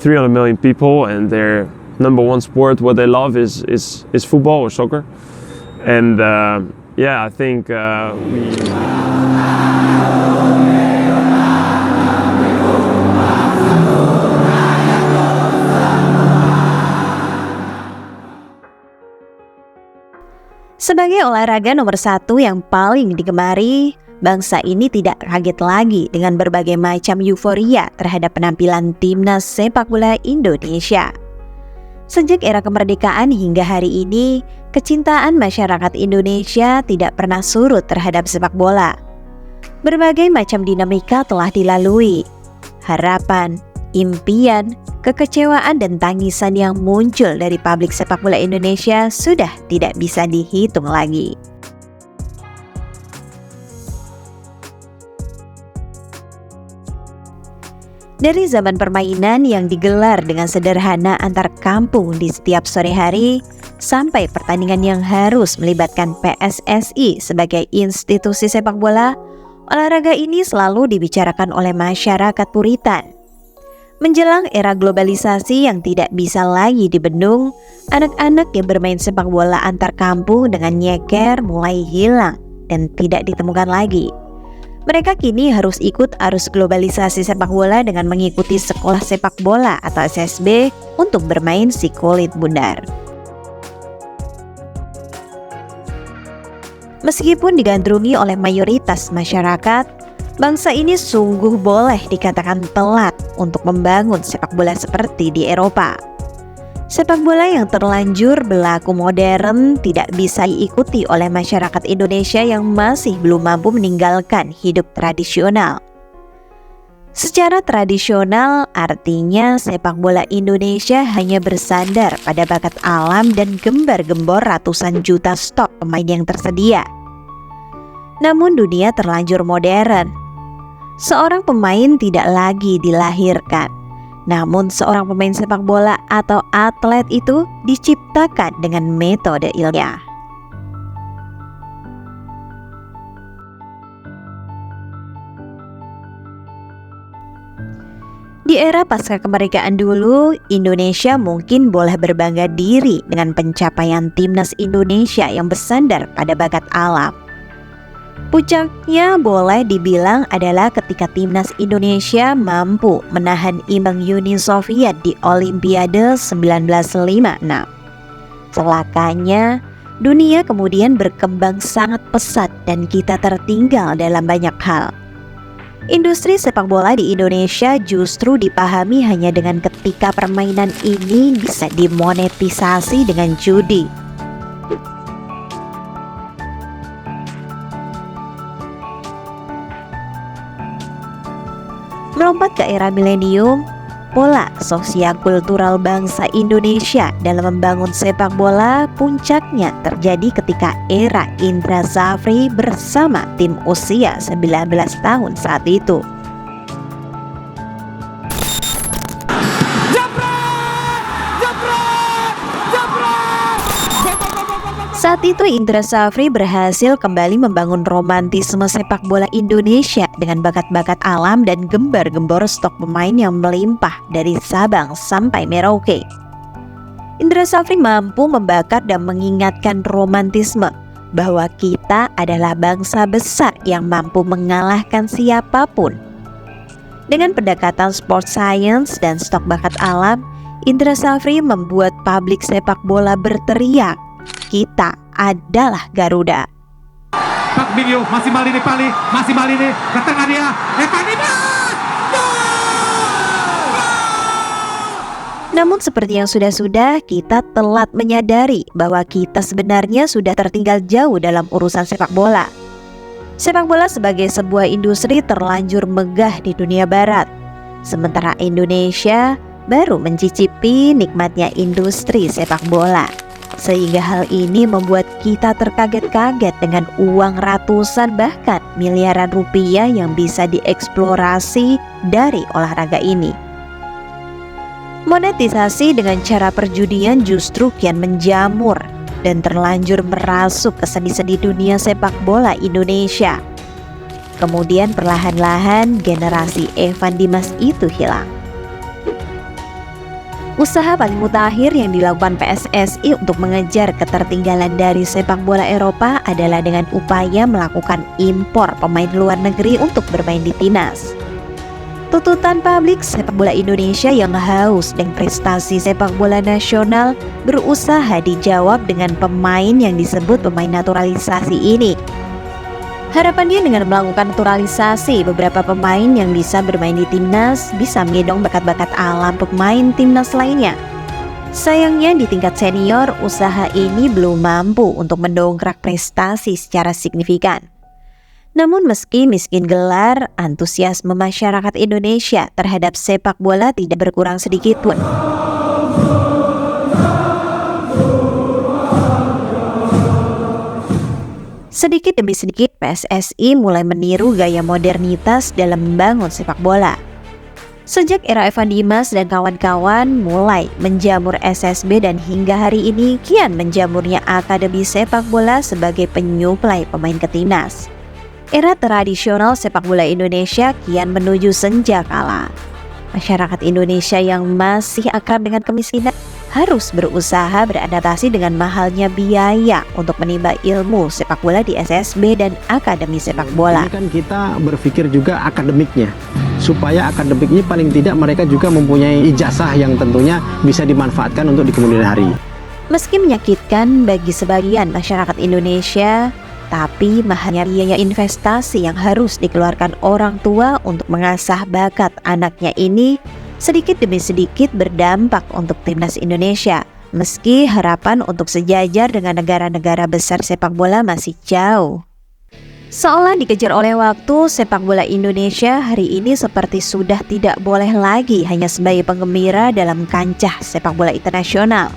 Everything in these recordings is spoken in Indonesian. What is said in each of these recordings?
300 million people, and their number one sport, what they love, is football or soccer. And I think we. Sebagai olahraga nomor satu yang paling digemari, bangsa ini tidak kaget lagi dengan berbagai macam euforia terhadap penampilan timnas sepak bola Indonesia. Sejak era kemerdekaan hingga hari ini, kecintaan masyarakat Indonesia tidak pernah surut terhadap sepak bola. Berbagai macam dinamika telah dilalui. Harapan, impian, kekecewaan dan tangisan yang muncul dari publik sepak bola Indonesia sudah tidak bisa dihitung lagi. Dari zaman permainan yang digelar dengan sederhana antar kampung di setiap sore hari, sampai pertandingan yang harus melibatkan PSSI sebagai institusi sepak bola, olahraga ini selalu dibicarakan oleh masyarakat Puritan. Menjelang era globalisasi yang tidak bisa lagi dibendung, anak-anak yang bermain sepak bola antar kampung dengan nyeker mulai hilang dan tidak ditemukan lagi. Mereka kini harus ikut arus globalisasi sepak bola dengan mengikuti sekolah sepak bola atau SSB untuk bermain si kulit bundar. Meskipun digandrungi oleh mayoritas masyarakat, bangsa ini sungguh boleh dikatakan telat untuk membangun sepak bola seperti di Eropa. Sepak bola yang terlanjur berlaku modern tidak bisa diikuti oleh masyarakat Indonesia yang masih belum mampu meninggalkan hidup tradisional. Secara tradisional, artinya sepak bola Indonesia hanya bersandar pada bakat alam dan gembar-gembor ratusan juta stok pemain yang tersedia. Namun dunia terlanjur modern. Seorang pemain tidak lagi dilahirkan, namun seorang pemain sepak bola atau atlet itu diciptakan dengan metode ilmiah. Di era pasca kemerdekaan dulu, Indonesia mungkin boleh berbangga diri dengan pencapaian timnas Indonesia yang bersandar pada bakat alam. Puncaknya boleh dibilang adalah ketika timnas Indonesia mampu menahan imbang Uni Soviet di Olimpiade 1956. Celakanya, dunia kemudian berkembang sangat pesat dan kita tertinggal dalam banyak hal. Industri sepak bola di Indonesia justru dipahami hanya dengan ketika permainan ini bisa dimonetisasi dengan judi. Melompat ke era milenium, pola sosial kultural bangsa Indonesia dalam membangun sepak bola puncaknya terjadi ketika era Indra Shafri bersama tim usia 19 tahun saat itu. Saat itu Indra Shafri berhasil kembali membangun romantisme sepak bola Indonesia dengan bakat-bakat alam dan gembar-gembor stok pemain yang melimpah dari Sabang sampai Merauke. Indra Shafri mampu membakar dan mengingatkan romantisme bahwa kita adalah bangsa besar yang mampu mengalahkan siapapun. Dengan pendekatan sport science dan stok bakat alam, Indra Shafri membuat publik sepak bola berteriak, "Kita adalah Garuda." Pak Bingyo masih Malini Pali, masih Malini ke tengah dia, Namun seperti yang sudah-sudah, kita telat menyadari bahwa kita sebenarnya sudah tertinggal jauh dalam urusan sepak bola. Sepak bola sebagai sebuah industri terlanjur megah di dunia barat, sementara Indonesia baru mencicipi nikmatnya industri sepak bola. Sehingga hal ini membuat kita terkaget-kaget dengan uang ratusan bahkan miliaran rupiah yang bisa dieksplorasi dari olahraga ini. Monetisasi dengan cara perjudian justru kian menjamur dan terlanjur merasuk ke sendi-sendi dunia sepak bola Indonesia. Kemudian perlahan-lahan generasi Evan Dimas itu hilang. Usaha paling mutakhir yang dilakukan PSSI untuk mengejar ketertinggalan dari sepak bola Eropa adalah dengan upaya melakukan impor pemain luar negeri untuk bermain di timnas. Tuntutan publik sepak bola Indonesia yang haus dengan prestasi sepak bola nasional berusaha dijawab dengan pemain yang disebut pemain naturalisasi ini. Harapannya dengan melakukan naturalisasi beberapa pemain yang bisa bermain di timnas bisa menggendong bakat-bakat alam pemain timnas lainnya. Sayangnya di tingkat senior, usaha ini belum mampu untuk mendongkrak prestasi secara signifikan. Namun meski miskin gelar, antusiasme masyarakat Indonesia terhadap sepak bola tidak berkurang sedikit pun. Sedikit demi sedikit PSSI mulai meniru gaya modernitas dalam membangun sepak bola. Sejak era Evan Dimas dan kawan-kawan mulai menjamur SSB dan hingga hari ini kian menjamurnya Akademi Sepak Bola sebagai penyuplai pemain ke timnas. Era tradisional sepak bola Indonesia kian menuju senja kala. Masyarakat Indonesia yang masih akrab dengan kemiskinan harus berusaha beradaptasi dengan mahalnya biaya untuk menimba ilmu sepak bola di SSB dan Akademi Sepak Bola. Ini kan kita berpikir juga akademiknya, supaya akademiknya paling tidak mereka juga mempunyai ijazah yang tentunya bisa dimanfaatkan untuk di kemudian hari. Meski menyakitkan bagi sebagian masyarakat Indonesia, tapi mahalnya biaya investasi yang harus dikeluarkan orang tua untuk mengasah bakat anaknya ini sedikit demi sedikit berdampak untuk timnas Indonesia. Meski harapan untuk sejajar dengan negara-negara besar sepak bola masih jauh. Seolah dikejar oleh waktu, sepak bola Indonesia hari ini seperti sudah tidak boleh lagi hanya sebagai penggembira dalam kancah sepak bola internasional.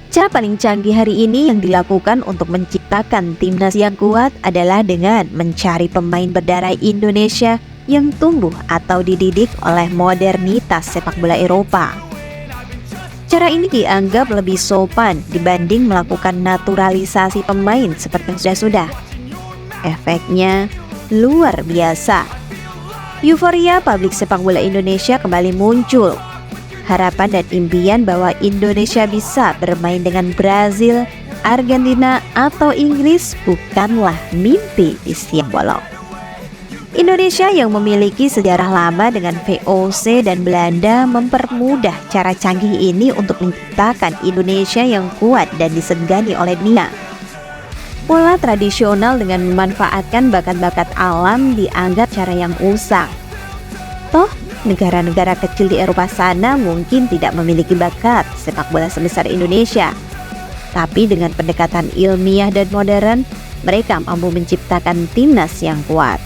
Cara paling canggih hari ini yang dilakukan untuk menciptakan timnas yang kuat adalah dengan mencari pemain berdarah Indonesia yang tumbuh atau dididik oleh modernitas sepak bola Eropa. Cara ini dianggap lebih sopan dibanding melakukan naturalisasi pemain seperti yang sudah-sudah. Efeknya luar biasa. Euforia publik sepak bola Indonesia kembali muncul. Harapan dan impian bahwa Indonesia bisa bermain dengan Brazil, Argentina, atau Inggris bukanlah mimpi di siang bolong. Indonesia yang memiliki sejarah lama dengan VOC dan Belanda mempermudah cara canggih ini untuk menciptakan Indonesia yang kuat dan disegani oleh dunia. Pola tradisional dengan memanfaatkan bakat-bakat alam dianggap cara yang usang. Toh, negara-negara kecil di Eropa sana mungkin tidak memiliki bakat sepak bola sebesar Indonesia. Tapi dengan pendekatan ilmiah dan modern, mereka mampu menciptakan timnas yang kuat.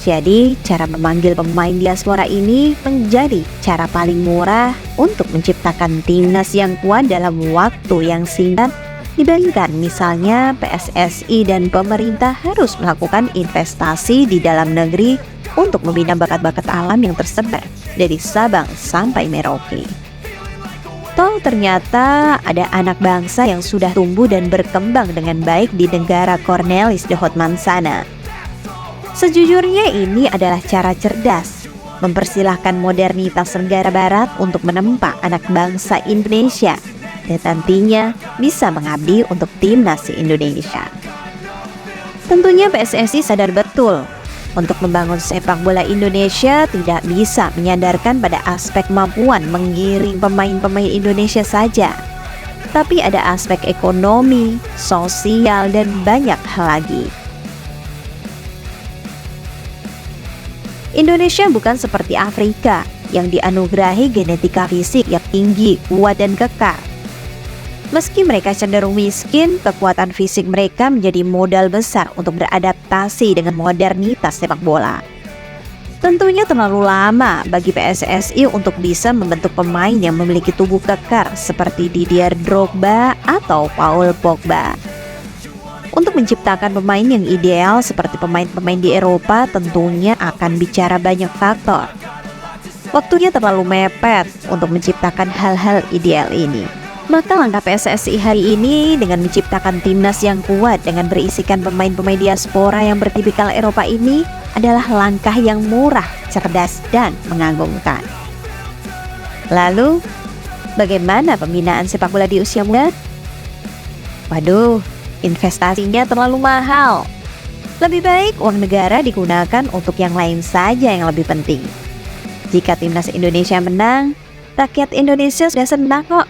Jadi, cara memanggil pemain diaspora ini menjadi cara paling murah untuk menciptakan timnas yang kuat dalam waktu yang singkat dibandingkan misalnya PSSI dan pemerintah harus melakukan investasi di dalam negeri untuk membina bakat-bakat alam yang tersebar dari Sabang sampai Merauke. Toh ternyata ada anak bangsa yang sudah tumbuh dan berkembang dengan baik di negara Cornelis de Houtman sana. Sejujurnya ini adalah cara cerdas, mempersilahkan modernitas negara barat untuk menempa anak bangsa Indonesia dan nantinya bisa mengabdi untuk timnas Indonesia. Tentunya PSSI sadar betul, untuk membangun sepak bola Indonesia tidak bisa menyandarkan pada aspek kemampuan menggiring pemain-pemain Indonesia saja, tapi ada aspek ekonomi, sosial, dan banyak hal lagi. Indonesia bukan seperti Afrika yang dianugerahi genetika fisik yang tinggi, kuat, dan kekar. Meski mereka cenderung miskin, kekuatan fisik mereka menjadi modal besar untuk beradaptasi dengan modernitas sepak bola. Tentunya terlalu lama bagi PSSI untuk bisa membentuk pemain yang memiliki tubuh kekar seperti Didier Drogba atau Paul Pogba. Untuk menciptakan pemain yang ideal seperti pemain-pemain di Eropa tentunya akan bicara banyak faktor. Waktunya terlalu mepet untuk menciptakan hal-hal ideal ini. Maka langkah PSSI hari ini dengan menciptakan timnas yang kuat dengan berisikan pemain-pemain diaspora yang bertipikal Eropa ini adalah langkah yang murah, cerdas, dan mengagumkan. Lalu, Bagaimana pembinaan sepak bola di usia muda? Waduh, investasinya terlalu mahal. Lebih baik uang negara digunakan untuk yang lain saja yang lebih penting. Jika timnas Indonesia menang, rakyat Indonesia sudah senang kok.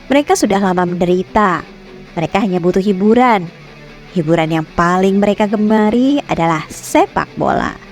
Mereka sudah lama menderita. Mereka hanya butuh hiburan. Hiburan yang paling mereka gemari adalah sepak bola.